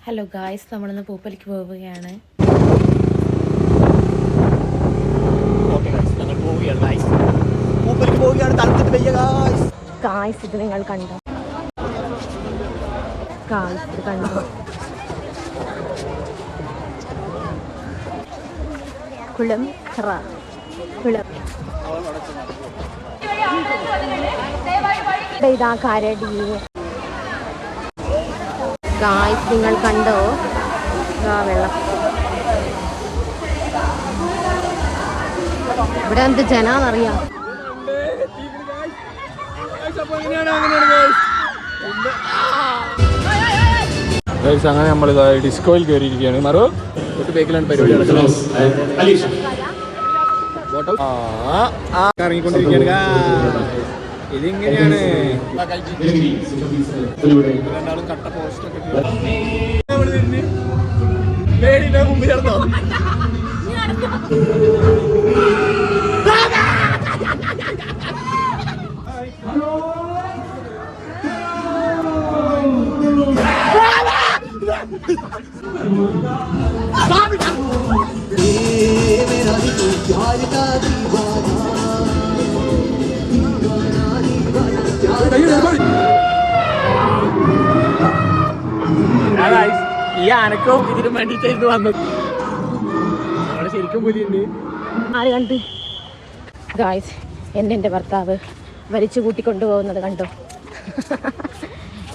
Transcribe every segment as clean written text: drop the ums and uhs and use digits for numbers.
Hello guys, നമ്മളിന്ന് പൂപ്പലിക്ക് പോവുകയാണ്. Guys ഇത് നിങ്ങൾ കണ്ടോ? ഗായ്സ് ഇത് കണ്ടോ? കുളം ഇതാ കരടി. ഗായ്സ് നിങ്ങൾ കണ്ടോ? വെള്ളം ഇവിടെ എന്ത് ജനാന്നറിയാം. അങ്ങനെ നമ്മൾ ഡിസ്കോയിൽ കയറിയിരിക്കുകയാണ്. മറോ ബേക്കിലാണ് പരിപാടി ഇറങ്ങിക്കൊണ്ടിരിക്കുകയാണ്. ഇതിങ്ങനെയാണ് കട്ട പോസ്റ്റൊക്കെ മുമ്പിൽ നടന്നോ. ഈ ആനക്കവും ഇതിനു വേണ്ടിട്ടായിരുന്നു വന്നത്. അവിടെ ശരിക്കും പുലിയുണ്ട്. ആര് കണ്ട്? ഗായ്സ് എൻ്റെ ഭർത്താവ് വലിച്ചു കൂട്ടിക്കൊണ്ടുപോകുന്നത് കണ്ടോ?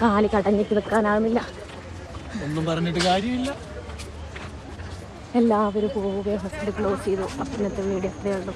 കാല് കടഞ്ഞിട്ട് നിൽക്കാനാവുന്നില്ല. ഒന്നും പറഞ്ഞിട്ട് കാര്യമില്ല. എല്ലാവരും പോവുകയും ഹോസ്പിറ്റൽ ക്ലോസ് ചെയ്തു. അപ്പനത്തെ വീഡിയോ അത്രയേ ഉള്ളൂ.